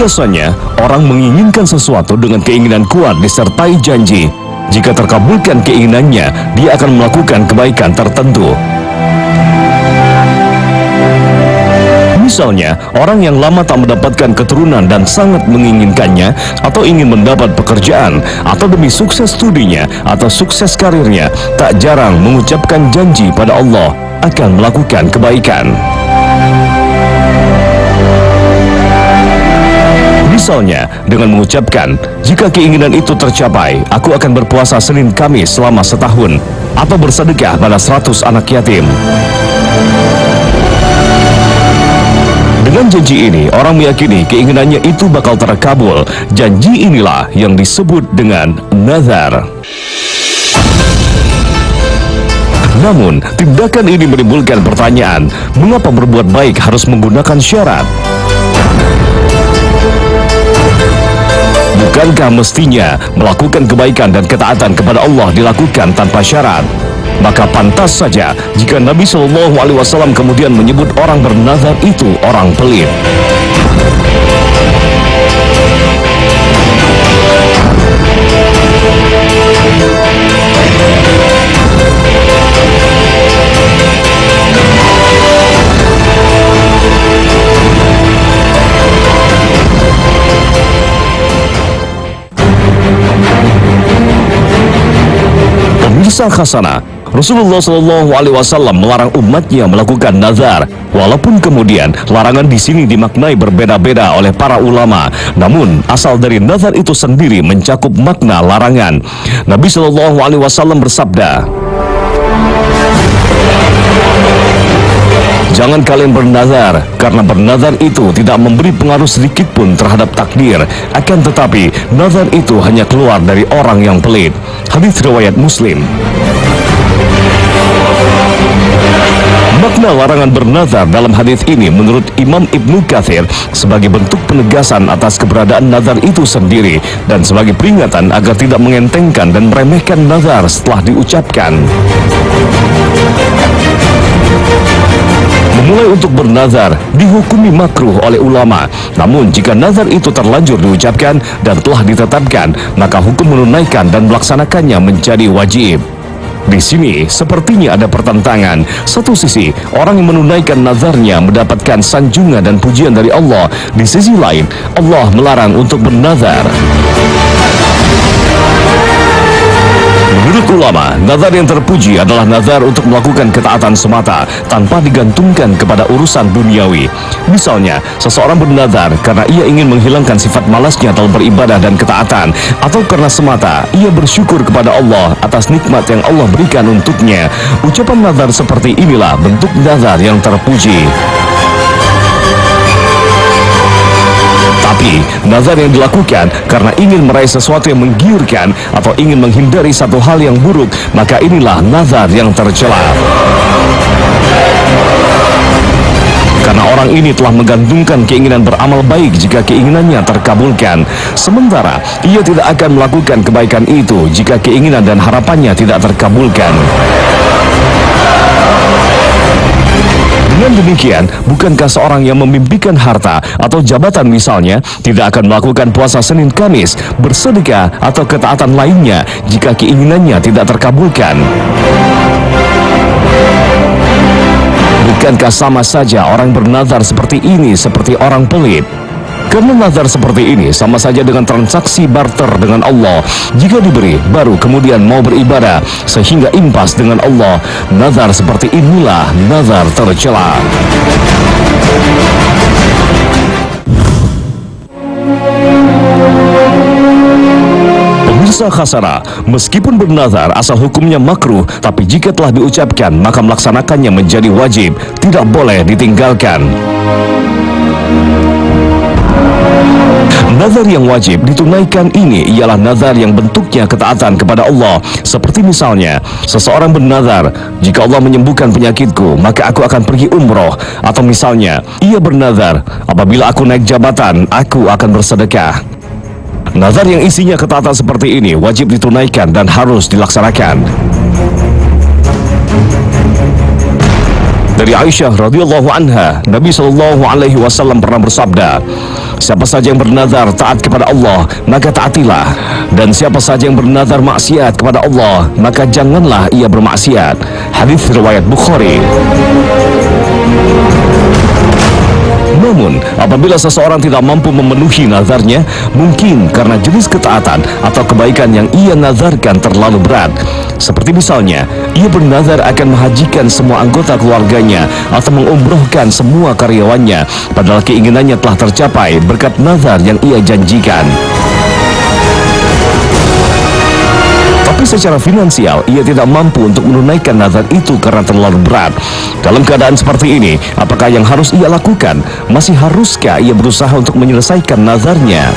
Biasanya, orang menginginkan sesuatu dengan keinginan kuat disertai janji. Jika terkabulkan keinginannya, dia akan melakukan kebaikan tertentu. Misalnya, orang yang lama tak mendapatkan keturunan dan sangat menginginkannya, atau ingin mendapat pekerjaan, atau demi sukses studinya, atau sukses karirnya, tak jarang mengucapkan janji pada Allah akan melakukan kebaikan. Misalnya, dengan mengucapkan, jika keinginan itu tercapai, aku akan berpuasa Senin Kamis selama setahun, atau bersedekah pada 100 anak yatim. Dengan janji ini, orang meyakini keinginannya itu bakal terkabul. Janji inilah yang disebut dengan nazar. Namun, tindakan ini menimbulkan pertanyaan, mengapa berbuat baik harus menggunakan syarat? Bukankah mestinya melakukan kebaikan dan ketaatan kepada Allah dilakukan tanpa syarat? Maka pantas saja jika Nabi SAW kemudian menyebut orang bernazar itu orang pelit. Pemirsa Khasanah, Rasulullah SAW melarang umatnya melakukan nazar. Walaupun kemudian larangan di sini dimaknai berbeda-beda oleh para ulama, namun asal dari nazar itu sendiri mencakup makna larangan. Nabi SAW bersabda, "Jangan kalian bernazar, karena bernazar itu tidak memberi pengaruh sedikit pun terhadap takdir. Akan tetapi, nazar itu hanya keluar dari orang yang pelit." Hadis riwayat Muslim. Makna larangan bernazar dalam hadis ini menurut Imam Ibnu Katsir sebagai bentuk penegasan atas keberadaan nazar itu sendiri dan sebagai peringatan agar tidak mengentengkan dan meremehkan nazar setelah diucapkan. Memulai untuk bernazar dihukumi makruh oleh ulama. Namun jika nazar itu terlanjur diucapkan dan telah ditetapkan, maka hukum menunaikan dan melaksanakannya menjadi wajib. Di sini sepertinya ada pertentangan. Satu sisi, orang yang menunaikan nazarnya mendapatkan sanjungan dan pujian dari Allah. Di sisi lain, Allah melarang untuk bernazar. Menurut ulama, nazar yang terpuji adalah nazar untuk melakukan ketaatan semata tanpa digantungkan kepada urusan duniawi. Misalnya, seseorang bernazar karena ia ingin menghilangkan sifat malasnya dalam beribadah dan ketaatan, atau karena semata ia bersyukur kepada Allah atas nikmat yang Allah berikan untuknya. Ucapan nazar seperti inilah bentuk nazar yang terpuji. Tapi, nazar yang dilakukan karena ingin meraih sesuatu yang menggiurkan atau ingin menghindari satu hal yang buruk, maka inilah nazar yang tercela. Karena orang ini telah menggantungkan keinginan beramal baik jika keinginannya terkabulkan, sementara ia tidak akan melakukan kebaikan itu jika keinginan dan harapannya tidak terkabulkan. Dengan demikian, bukankah seorang yang memimpikan harta atau jabatan misalnya tidak akan melakukan puasa Senin Kamis, bersedekah atau ketaatan lainnya jika keinginannya tidak terkabulkan? Bukankah sama saja orang bernazar seperti ini seperti orang pelit? Karena nazar seperti ini sama saja dengan transaksi barter dengan Allah. Jika diberi, baru kemudian mau beribadah, sehingga impas dengan Allah. Nazar seperti inilah nazar tercela. Pemirsa Khasanah, meskipun bernazar asal hukumnya makruh, tapi jika telah diucapkan maka melaksanakannya menjadi wajib, tidak boleh ditinggalkan. Nazar yang wajib ditunaikan ini ialah nazar yang bentuknya ketaatan kepada Allah. Seperti misalnya, seseorang bernazar, jika Allah menyembuhkan penyakitku, maka aku akan pergi umroh. Atau misalnya, ia bernazar, apabila aku naik jabatan, aku akan bersedekah. Nazar yang isinya ketaatan seperti ini wajib ditunaikan dan harus dilaksanakan. Dari Aisyah radhiyallahu anha, Nabi sallallahu alaihi wasallam pernah bersabda, siapa saja yang bernazar taat kepada Allah, maka taatilah. Dan siapa saja yang bernazar maksiat kepada Allah, maka janganlah ia bermaksiat. Hadis riwayat Bukhari. Namun, apabila seseorang tidak mampu memenuhi nazarnya, mungkin karena jenis ketaatan atau kebaikan yang ia nazarkan terlalu berat. Seperti misalnya, ia bernazar akan menghajikan semua anggota keluarganya atau mengumrohkan semua karyawannya, padahal keinginannya telah tercapai berkat nazar yang ia janjikan. Tapi secara finansial, ia tidak mampu untuk menunaikan nazar itu karena terlalu berat. Dalam keadaan seperti ini, apakah yang harus ia lakukan? Masih haruskah ia berusaha untuk menyelesaikan nazarnya?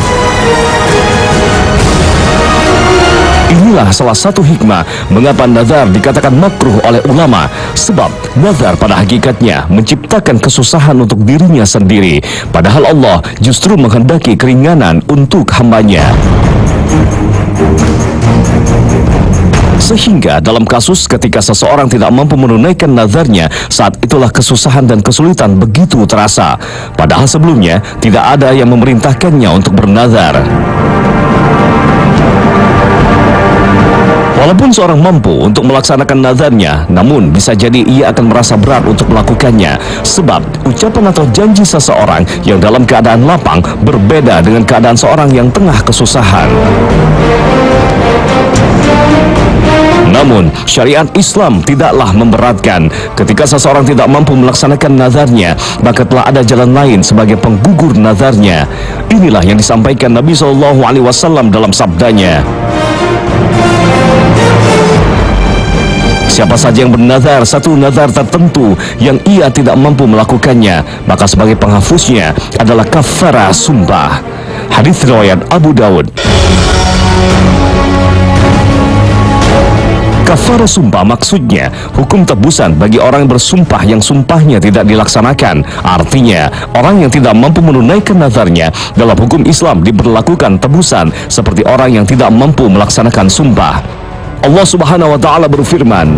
Inilah salah satu hikmah mengapa nazar dikatakan makruh oleh ulama, sebab nazar pada hakikatnya menciptakan kesusahan untuk dirinya sendiri, padahal Allah justru menghendaki keringanan untuk hambanya. Sehingga dalam kasus ketika seseorang tidak mampu menunaikan nazarnya, saat itulah kesusahan dan kesulitan begitu terasa, padahal sebelumnya tidak ada yang memerintahkannya untuk bernazar. Walaupun seorang mampu untuk melaksanakan nazarnya, namun bisa jadi ia akan merasa berat untuk melakukannya, sebab ucapan atau janji seseorang yang dalam keadaan lapang berbeda dengan keadaan seorang yang tengah kesusahan. Namun, syariat Islam tidaklah memberatkan. Ketika seseorang tidak mampu melaksanakan nazarnya, maka telah ada jalan lain sebagai penggugur nazarnya. Inilah yang disampaikan Nabi SAW dalam sabdanya, siapa saja yang bernazar satu nazar tertentu yang ia tidak mampu melakukannya, maka sebagai penghapusnya adalah kafarah sumpah. Hadis riwayat Abu Daud. Kafarah sumpah maksudnya hukum tebusan bagi orang yang bersumpah yang sumpahnya tidak dilaksanakan. Artinya, orang yang tidak mampu menunaikan nazarnya dalam hukum Islam diberlakukan tebusan seperti orang yang tidak mampu melaksanakan sumpah. Allah Subhanahu wa taala berfirman,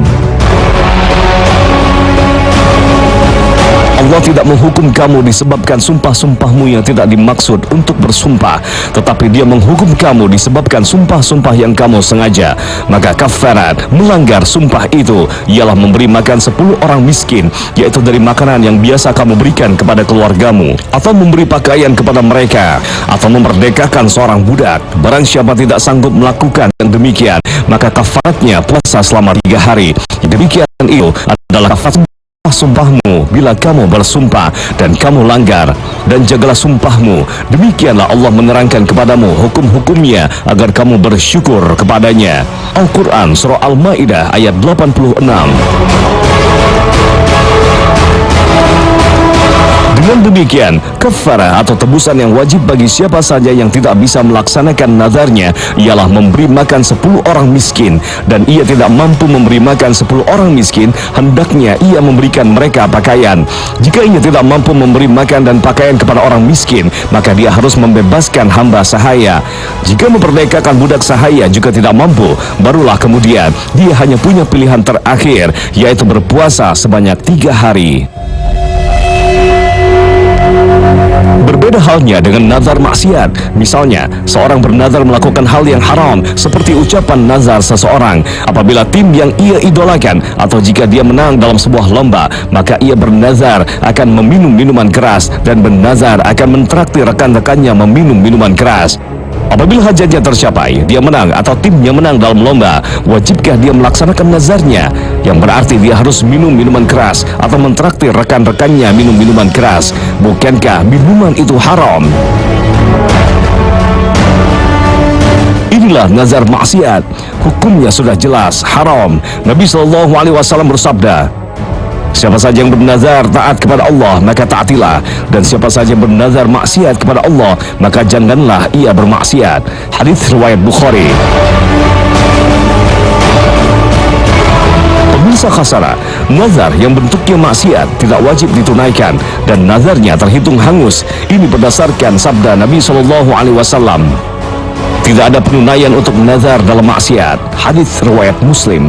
Allah tidak menghukum kamu disebabkan sumpah-sumpahmu yang tidak dimaksud untuk bersumpah, tetapi Dia menghukum kamu disebabkan sumpah-sumpah yang kamu sengaja. Maka kafarat melanggar sumpah itu ialah memberi makan 10 orang miskin, yaitu dari makanan yang biasa kamu berikan kepada keluargamu, atau memberi pakaian kepada mereka, atau memerdekakan seorang budak. Barang siapa tidak sanggup melakukan yang demikian, maka kafaratnya puasa selama 3 hari. Demikian itu adalah kafarat sumpahmu bila kamu bersumpah dan kamu langgar, dan jagalah sumpahmu. Demikianlah Allah menerangkan kepadamu hukum-hukumnya agar kamu bersyukur kepadanya. Al-Quran Surah Al-Ma'idah ayat 86. Dengan demikian, kafarah atau tebusan yang wajib bagi siapa saja yang tidak bisa melaksanakan nazarnya ialah memberi makan 10 orang miskin, dan ia tidak mampu memberi makan 10 orang miskin, hendaknya ia memberikan mereka pakaian. Jika ia tidak mampu memberi makan dan pakaian kepada orang miskin, maka dia harus membebaskan hamba sahaya. Jika memperdekakan budak sahaya juga tidak mampu, barulah kemudian dia hanya punya pilihan terakhir, yaitu berpuasa sebanyak 3 hari. Berbeda halnya dengan nazar maksiat. Misalnya, seorang bernazar melakukan hal yang haram, seperti ucapan nazar seseorang. Apabila tim yang ia idolakan atau jika dia menang dalam sebuah lomba, maka ia bernazar akan meminum minuman keras dan bernazar akan mentraktir rekan-rekannya meminum minuman keras. Apabila hajatnya tercapai, dia menang atau timnya menang dalam lomba, wajibkah dia melaksanakan nazarnya? Yang berarti dia harus minum minuman keras atau mentraktir rekan-rekannya minum minuman keras. Bukankah minuman itu haram? Inilah nazar maksiat. Hukumnya sudah jelas, haram. Nabi SAW bersabda, siapa saja yang bernazar taat kepada Allah, maka taatilah. Dan siapa saja yang bernazar maksiat kepada Allah, maka janganlah ia bermaksiat. Hadis riwayat Bukhari. Pemirsa khasara, nazar yang bentuknya maksiat tidak wajib ditunaikan dan nazarnya terhitung hangus. Ini berdasarkan sabda Nabi SAW. Tidak ada penunaian untuk nazar dalam maksiat. Hadis riwayat Muslim.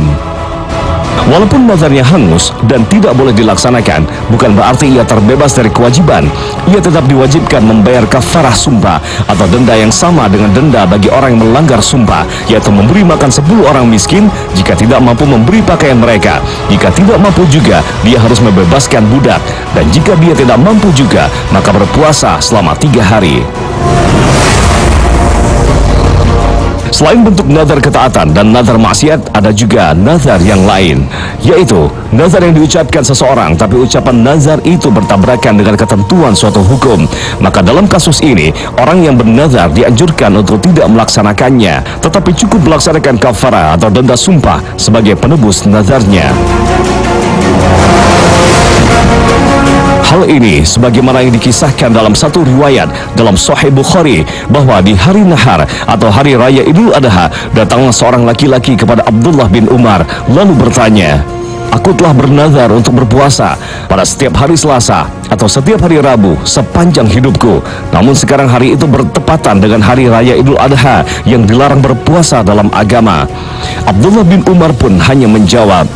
Walaupun nazarnya hangus dan tidak boleh dilaksanakan, bukan berarti ia terbebas dari kewajiban. Ia tetap diwajibkan membayar kafarah sumpah atau denda yang sama dengan denda bagi orang yang melanggar sumpah, yaitu memberi makan 10 orang miskin jika tidak mampu memberi pakaian mereka. Jika tidak mampu juga, dia harus membebaskan budak, dan jika dia tidak mampu juga, maka berpuasa selama 3 hari. Selain bentuk nazar ketaatan dan nazar maksiat, ada juga nazar yang lain, yaitu nazar yang diucapkan seseorang tapi ucapan nazar itu bertabrakan dengan ketentuan suatu hukum. Maka dalam kasus ini, orang yang bernazar dianjurkan untuk tidak melaksanakannya, tetapi cukup melaksanakan kafarah atau denda sumpah sebagai penebus nazarnya. Hal ini sebagaimana yang dikisahkan dalam satu riwayat dalam Sahih Bukhari, bahwa di hari nahar atau hari raya Idul Adha, datanglah seorang laki-laki kepada Abdullah bin Umar lalu bertanya, "Aku telah bernazar untuk berpuasa pada setiap hari Selasa atau setiap hari Rabu sepanjang hidupku. Namun sekarang hari itu bertepatan dengan hari raya Idul Adha yang dilarang berpuasa dalam agama." Abdullah bin Umar pun hanya menjawab,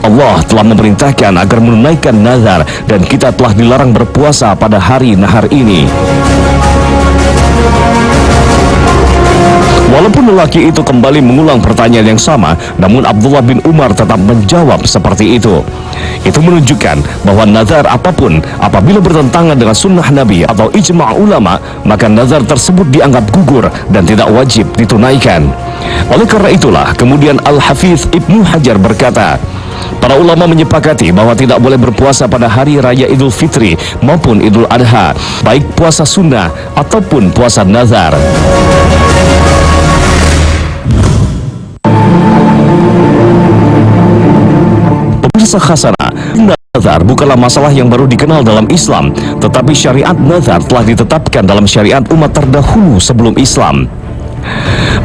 "Allah telah memerintahkan agar menunaikan nazar dan kita telah dilarang berpuasa pada hari nahar ini." Walaupun lelaki itu kembali mengulang pertanyaan yang sama, namun Abdullah bin Umar tetap menjawab seperti itu. Itu menunjukkan bahwa nazar apapun apabila bertentangan dengan sunnah Nabi atau ijma' ulama, maka nazar tersebut dianggap gugur dan tidak wajib ditunaikan. Oleh karena itulah kemudian Al-Hafidz Ibnu Hajar berkata, para ulama menyepakati bahwa tidak boleh berpuasa pada hari raya Idul Fitri maupun Idul Adha, baik puasa sunnah ataupun puasa nazar. Pemirsa Khasanah, nazar bukanlah masalah yang baru dikenal dalam Islam, tetapi syariat nazar telah ditetapkan dalam syariat umat terdahulu sebelum Islam.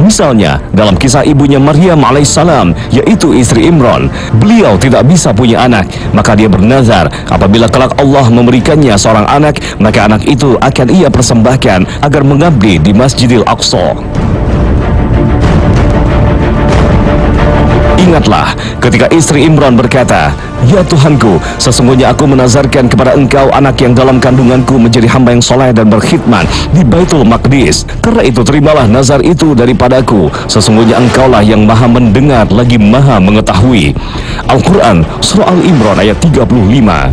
Misalnya dalam kisah ibunya Maryam alaihissalam, yaitu istri Imran, beliau tidak bisa punya anak, maka dia bernazar apabila kelak Allah memberikannya seorang anak, maka anak itu akan ia persembahkan agar mengabdi di Masjidil Aqsa. Ingatlah ketika istri Imran berkata, "Ya Tuhanku, sesungguhnya aku menazarkan kepada engkau anak yang dalam kandunganku menjadi hamba yang soleh dan berkhidmat di Baitul Maqdis. Karena itu terimalah nazar itu daripadaku. Sesungguhnya engkaulah yang maha mendengar lagi maha mengetahui." Al-Quran Surah Al-Imran ayat 35.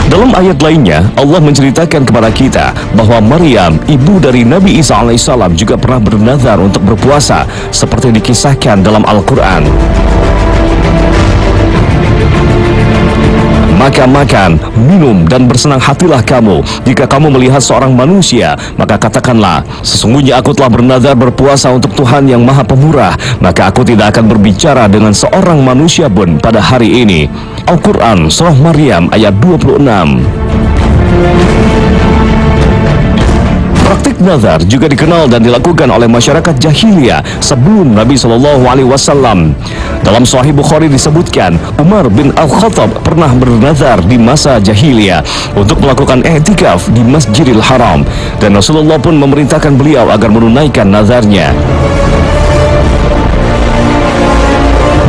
Dalam ayat lainnya, Allah menceritakan kepada kita bahwa Maryam, ibu dari Nabi Isa alaihissalam, juga pernah bernazar untuk berpuasa, seperti dikisahkan dalam Al-Quran. "Maka makan, minum, dan bersenang hatilah kamu. Jika kamu melihat seorang manusia, maka katakanlah, sesungguhnya aku telah bernazar berpuasa untuk Tuhan yang maha pemurah, maka aku tidak akan berbicara dengan seorang manusia pun pada hari ini." Al-Quran Surah Maryam ayat 26. Praktik nazar juga dikenal dan dilakukan oleh masyarakat jahiliyah sebelum Nabi SAW. Dalam Sahih Bukhari disebutkan, Umar bin Al-Khattab pernah bernazar di masa jahiliyah untuk melakukan i'tikaf di Masjidil Haram, dan Rasulullah pun memerintahkan beliau agar menunaikan nazarnya.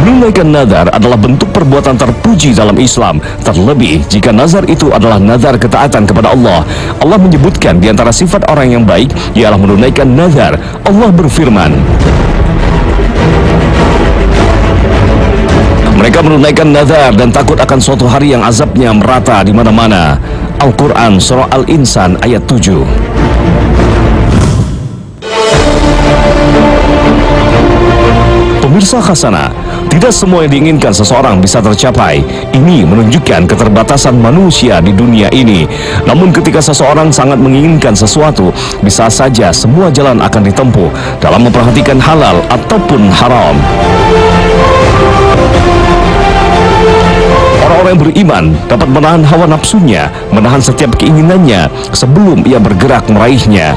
Menunaikan nazar adalah bentuk perbuatan terpuji dalam Islam, terlebih jika nazar itu adalah nazar ketaatan kepada Allah. Allah menyebutkan di antara sifat orang yang baik ialah menunaikan nazar. Allah berfirman, mereka menunaikan nazar dan takut akan suatu hari yang azabnya merata di mana-mana. Al-Quran Surah Al-Insan ayat 7. Pemirsa Khasanah, tidak semua yang diinginkan seseorang bisa tercapai. Ini menunjukkan keterbatasan manusia di dunia ini. Namun ketika seseorang sangat menginginkan sesuatu, bisa saja semua jalan akan ditempuh dalam memperhatikan halal ataupun haram. Orang-orang yang beriman dapat menahan hawa nafsunya, menahan setiap keinginannya sebelum ia bergerak meraihnya.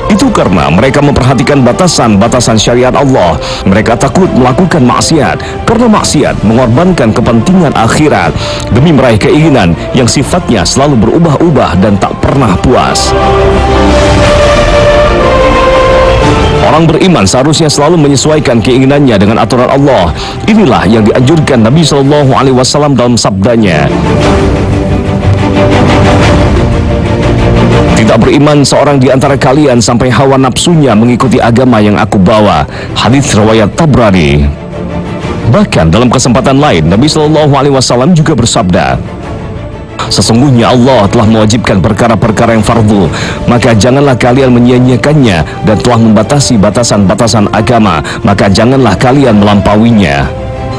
Itu karena mereka memperhatikan batasan-batasan syariat Allah. Mereka takut melakukan maksiat, karena maksiat mengorbankan kepentingan akhirat demi meraih keinginan yang sifatnya selalu berubah-ubah dan tak pernah puas. Orang beriman seharusnya selalu menyesuaikan keinginannya dengan aturan Allah. Inilah yang dianjurkan Nabi Shallallahu Alaihi Wasallam dalam sabdanya. Tidak beriman seorang di antara kalian sampai hawa nafsunya mengikuti agama yang aku bawa. Hadits riwayat Tabrani. Bahkan dalam kesempatan lain, Nabi Shallallahu Alaihi Wasallam juga bersabda, sesungguhnya Allah telah mewajibkan perkara-perkara yang fardu, maka janganlah kalian menyia-nyiakannya, dan telah membatasi batasan-batasan agama, maka janganlah kalian melampauinya.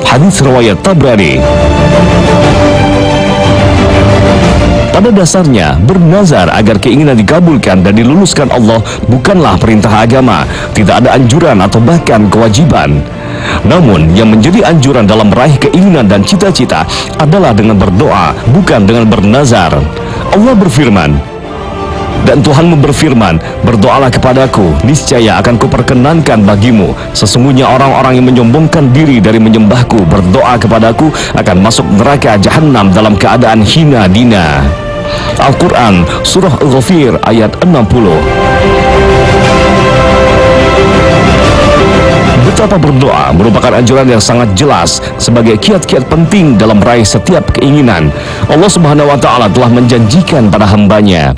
Hadits riwayat Tabrani. Pada dasarnya, bernazar agar keinginan dikabulkan dan diluluskan Allah bukanlah perintah agama, tidak ada anjuran atau bahkan kewajiban. Namun, yang menjadi anjuran dalam meraih keinginan dan cita-cita adalah dengan berdoa, bukan dengan bernazar. Allah berfirman, dan Tuhanmu berfirman, berdoalah kepadaku, niscaya akan kuperkenankan bagimu. Sesungguhnya orang-orang yang menyombongkan diri dari menyembahku, berdoa kepadaku, akan masuk neraka jahanam dalam keadaan hina dina. Al-Quran, Surah Al-Ghafir, ayat 60. Betapa berdoa merupakan anjuran yang sangat jelas sebagai kiat-kiat penting dalam meraih setiap keinginan. Allah Subhanahu wa Ta'ala telah menjanjikan pada hambanya,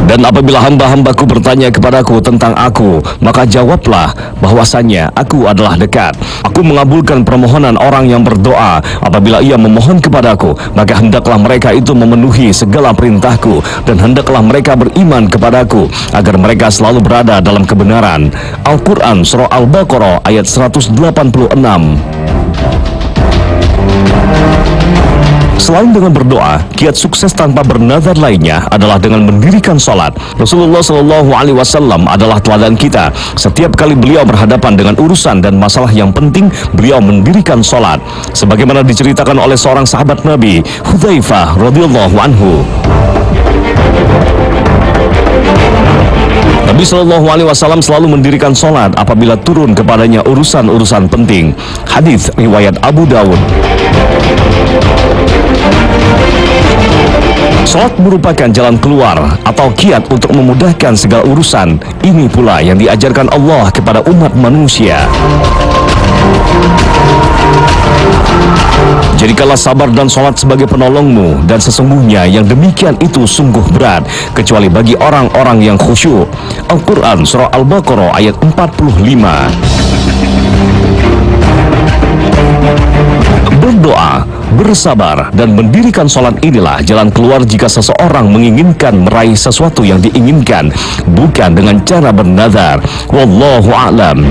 dan apabila hamba-hambaku bertanya kepadaku tentang aku, maka jawablah bahwasanya aku adalah dekat. Aku mengabulkan permohonan orang yang berdoa. Apabila ia memohon kepadaku, maka hendaklah mereka itu memenuhi segala perintahku, dan hendaklah mereka beriman kepadaku, agar mereka selalu berada dalam kebenaran. Al-Quran, Surah Al-Baqarah, ayat 186. Selain dengan berdoa, kiat sukses tanpa bernazar lainnya adalah dengan mendirikan salat. Rasulullah Shallallahu Alaihi Wasallam adalah teladan kita. Setiap kali beliau berhadapan dengan urusan dan masalah yang penting, beliau mendirikan salat. Sebagaimana diceritakan oleh seorang sahabat Nabi, Hudzaifah radhiyallahu anhu. Nabi Shallallahu Alaihi Wasallam selalu mendirikan salat apabila turun kepadanya urusan-urusan penting. Hadits riwayat Abu Dawud. Salat merupakan jalan keluar atau kiat untuk memudahkan segala urusan. Ini pula yang diajarkan Allah kepada umat manusia. Jadikanlah sabar dan salat sebagai penolongmu, dan sesungguhnya yang demikian itu sungguh berat, kecuali bagi orang-orang yang khusyuk. Al-Quran, Surah Al-Baqarah, ayat 45. Berdoa, bersabar, dan mendirikan salat inilah jalan keluar jika seseorang menginginkan meraih sesuatu yang diinginkan, bukan dengan cara bernazar. Wallahu a'lam.